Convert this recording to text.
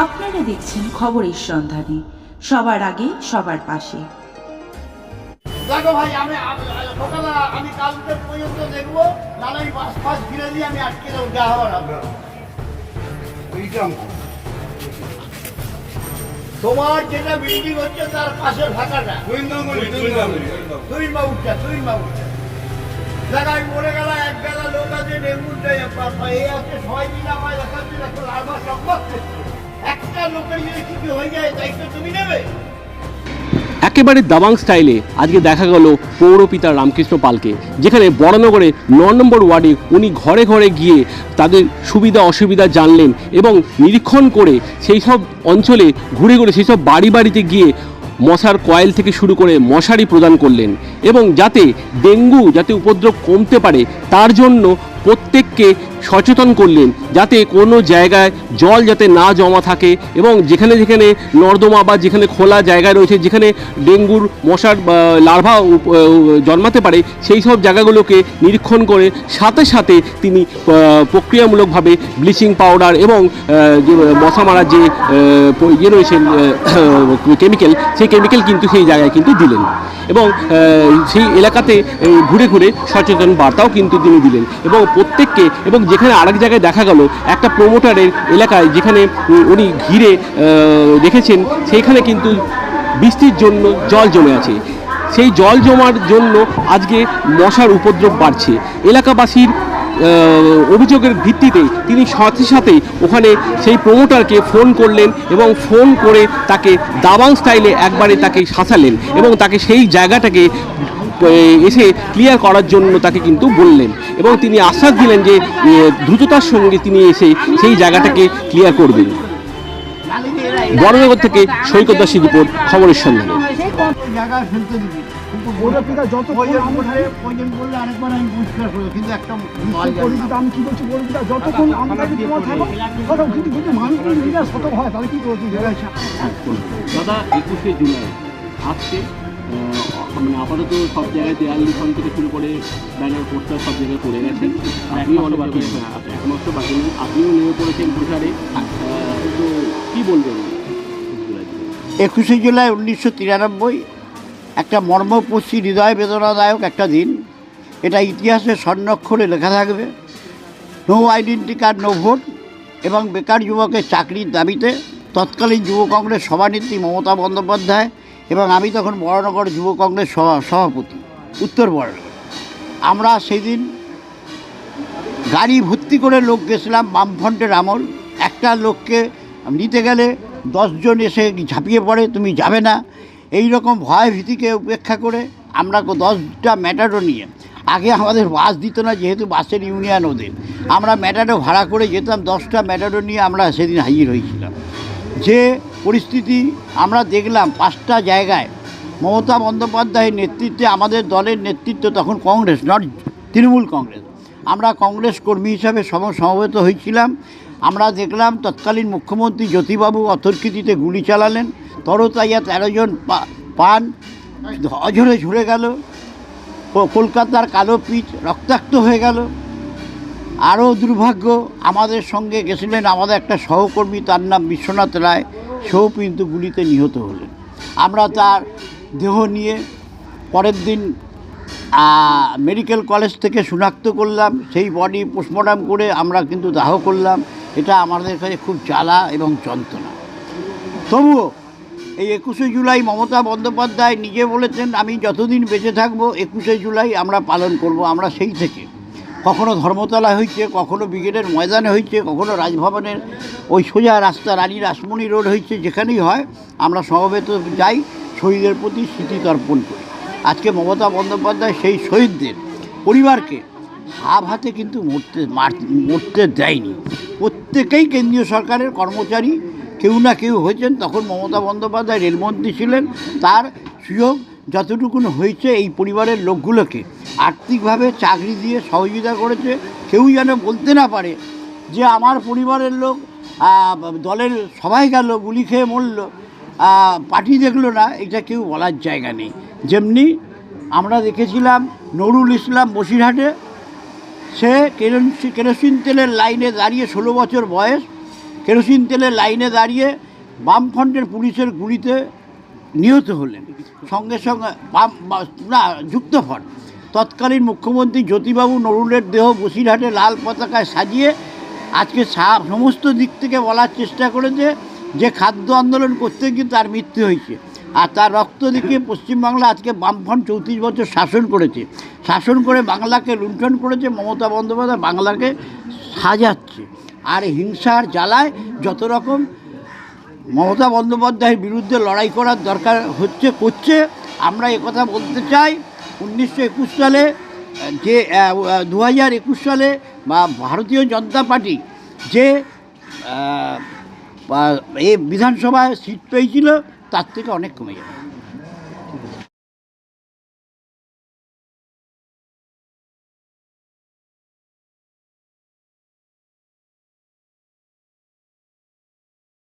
আপনারা দেখছেন খবরের সন্ধানে, সবার আগে সবার পাশে। দেখো ভাই, সকালে আমি কালকে পর্যন্ত দেখবো, নাহলে আমি পাঁচ ঘিরে দিয়ে আমি আটকে দেবো, যা হওয়ার হবে। তোমার যেটা বিল্ডিং হচ্ছে তার পাশে ফাঁকাটা জায়গায় মরে গেল, এক গেলা লোক আছে ডেঙ্গুর এই আছে, সবাই মিলে আমায় দেখাচ্ছে, দেখো লার্ভা সংবাদ একটা লোকের যদি কিছু হয়ে যায় দায়িত্ব তুমি নেবে? একেবারে দাবাং স্টাইলে আজকে দেখা গেল পৌরপিতা রামকৃষ্ণ পালকে, যেখানে বড়নগরে ৯ নম্বর ওয়ার্ডে উনি ঘরে ঘরে গিয়ে তাদের সুবিধা অসুবিধা জানলেন এবং নিরীক্ষণ করে সেই সব অঞ্চলে ঘুরে ঘুরে সেই সব বাড়ি বাড়িতে গিয়ে মশার কয়েল থেকে শুরু করে মশারি প্রদান করলেন এবং যাতে ডেঙ্গু যাতে উপদ্রব কমতে পারে তার জন্য প্রত্যেককে সচেতন করলেন, যাতে কোনো জায়গায় জল যাতে না জমা থাকে এবং যেখানে যেখানে নর্দমা বা যেখানে খোলা জায়গা রয়েছে যেখানে ডেঙ্গুর মশার লার্ভা জন্মাতে পারে সেই সব জায়গাগুলোকে নিরীক্ষণ করে সাথে সাথে তিনি প্রক্রিয়ামূলকভাবে ব্লিচিং পাউডার এবং যে মশা মারার যে ইয়ে রয়েছে কেমিক্যাল, সেই কেমিক্যাল কিন্তু সেই জায়গায় কিন্তু দিলেন এবং সেই এলাকাতে ঘুরে ঘুরে সচেতন বার্তাও কিন্তু তিনি দিলেন এবং প্রত্যেককে। এবং যেখানে আরেক জায়গায় দেখা গেল একটা প্রমোটারের এলাকায় যেখানে উনি ঘিরে রেখেছেন সেইখানে কিন্তু বৃষ্টির জন্য জল জমে আছে, সেই জল জমার জন্য আজকে মশার উপদ্রব বাড়ছে। এলাকাবাসীর অভিযোগের ভিত্তিতে তিনি সাথে সাথে ওখানে সেই প্রমোটারকে ফোন করলেন এবং ফোন করে তাকে দাবাং স্টাইলে একবারে তাকে শাসালেন এবং তাকে সেই জায়গাটাকে এসে ক্লিয়ার করার জন্য তাকে কিন্তু বললেন এবং তিনি আশ্বাস দিলেন যে দ্রুততার সঙ্গে তিনি এসে সেই জায়গাটাকে ক্লিয়ার করবেন। বড়নগর থেকে সৈকত দাসের রিপোর্ট, খবরের সন্ধানে। জায়গায় ফেলতে দিবি, কিন্তু পরিষ্কার একটা আমি কি বলছি বলবিটা যতক্ষণ আমরা যদি তোমার থাকো কিন্তু মানুষগুলো নিজেরা সতর্ক হয়, তাহলে কি করছি? দাদা 21শে জুলাই আজকে মানে আপাতত সব জায়গায় দেয়াল লিখন থেকে শুরু করে ব্যানার পোস্টার সব জায়গায় পড়ে গেছেন, আপনিও অনেক বাকি এক মাস তো বাকি নেই, আপনিও নেমে পড়েছেন প্রচারে, তো কী বলবেন? 21শে জুলাই 1993 একটা মর্মস্পর্শী হৃদয় বেদনাদায়ক একটা দিন, এটা ইতিহাসে স্বর্ণাক্ষরে লেখা থাকবে। No identity card no vote এবং বেকার যুবকের চাকরির দাবিতে তৎকালীন যুব কংগ্রেস সভানেত্রী মমতা বন্দ্যোপাধ্যায় এবং আমি তখন বড়নগর যুব কংগ্রেস সভাপতি উত্তর বড়নগর, আমরা সেদিন গাড়ি ভর্তি করে লোক গেছিলাম বামফ্রন্টের আমল। একটা লোককে নিতে গেলে 10 জন এসে ঝাঁপিয়ে পড়ে, তুমি যাবে না, এই রকম ভয় ভীতিকে উপেক্ষা করে আমরা 10টা ম্যাটাডো নিয়ে, আগে আমাদের বাস দিত না যেহেতু বাসের ইউনিয়ন ওদের, আমরা ম্যাটাডো ভাড়া করে যেতাম, 10টা ম্যাটাডো নিয়ে আমরা সেদিন হাজির হয়েছিলাম। যে পরিস্থিতি আমরা দেখলাম 5টা জায়গায় মমতা বন্দ্যোপাধ্যায়ের নেতৃত্বে, আমাদের দলের নেতৃত্ব তখন কংগ্রেস, নট তৃণমূল কংগ্রেস, আমরা কংগ্রেস কর্মী হিসাবে সমবেত হয়েছিলাম। আমরা দেখলাম তৎকালীন মুখ্যমন্ত্রী জ্যোতিবাবু অতর্কিতিতে গুলি চালালেন, তরতাইয়া 13 জন পান অঝরে ঝরে গেল, কলকাতার কালো পিচ রক্তাক্ত হয়ে গেল। আরও দুর্ভাগ্য, আমাদের সঙ্গে গেছিলেন আমাদের একটা সহকর্মী, তার নাম বিশ্বনাথ রায়, সেও কিন্তু গুলিতে নিহত হলেন। আমরা তার দেহ নিয়ে পরের দিন মেডিকেল কলেজ থেকে শনাক্ত করলাম, সেই বডি পোস্টমর্টম করে আমরা কিন্তু দাহ করলাম। এটা আমাদের কাছে খুব জ্বালা এবং যন্ত্রণা। তবুও এই 21শে জুলাই মমতা বন্দ্যোপাধ্যায় নিজে বলেছেন, আমি যতদিন বেঁচে থাকবো 21শে জুলাই আমরা পালন করব। আমরা সেই থেকে কখনো ধর্মতলা হয়েছে, কখনো ব্রিগেডের ময়দানে হয়েছে, কখনো রাজভবনের ওই সোজা রাস্তা রানী রাসমণি রোড হয়েছে, যেখানেই হয় আমরা সমবেত যাই, শহীদের প্রতি স্মৃতি তর্পণ করি। আজকে মমতা বন্দ্যোপাধ্যায় সেই শহীদদের পরিবারকে হাত হাতে কিন্তু মরতে দেয়নি। প্রত্যেকেই কেন্দ্রীয় সরকারের কর্মচারী, কেউ না কেউ হয়েছেন। তখন মমতা বন্দ্যোপাধ্যায় রেলমন্ত্রী ছিলেন, তার সুযোগ যতটুকুন হয়েছে এই পরিবারের লোকগুলোকে আর্থিকভাবে চাকরি দিয়ে সহযোগিতা করেছে। কেউ যেন বলতে না পারে যে আমার পরিবারের লোক দলের সবাই গেল গুলি খেয়ে মরল, পার্টি দেখলো না, এটা কেউ বলার জায়গা নেই। যেমনি আমরা দেখেছিলাম নুরুল ইসলাম বসিরহাটে, সে কেরোসিন তেলের লাইনে দাঁড়িয়ে 16 বছর বয়স, কেরোসিন তেলের লাইনে দাঁড়িয়ে বামফ্রন্টের পুলিশের গুলিতে নিহত হলেন। সঙ্গে সঙ্গে যুক্তফ্রন্ট তৎকালীন মুখ্যমন্ত্রী জ্যোতিবাবু নরুলের দেহ বসিরহাটে লাল পতাকায় সাজিয়ে আজকে সমস্ত দিক থেকে বলার চেষ্টা করেছে যে খাদ্য আন্দোলন করতে গিয়ে তার মৃত্যু হয়েছে, আর তার রক্ত দেখিয়ে পশ্চিমবাংলা আজকে বামফ্রন্ট 34 বছর শাসন করেছে, শাসন করে বাংলাকে লুণ্ঠন করেছে। মমতা বন্দ্যোপাধ্যায় বাংলাকে সাজাচ্ছে, আর হিংসার জ্বালায় যত রকম মমতা বন্দ্যোপাধ্যায়ের বিরুদ্ধে লড়াই করার দরকার করছে। আমরা একথা বলতে চাই, 1921 সালে যে 2021 সালে বা ভারতীয় জনতা পার্টি যে এই বিধানসভায় সিট পেয়েছিল তার থেকে অনেক কমে যাবে।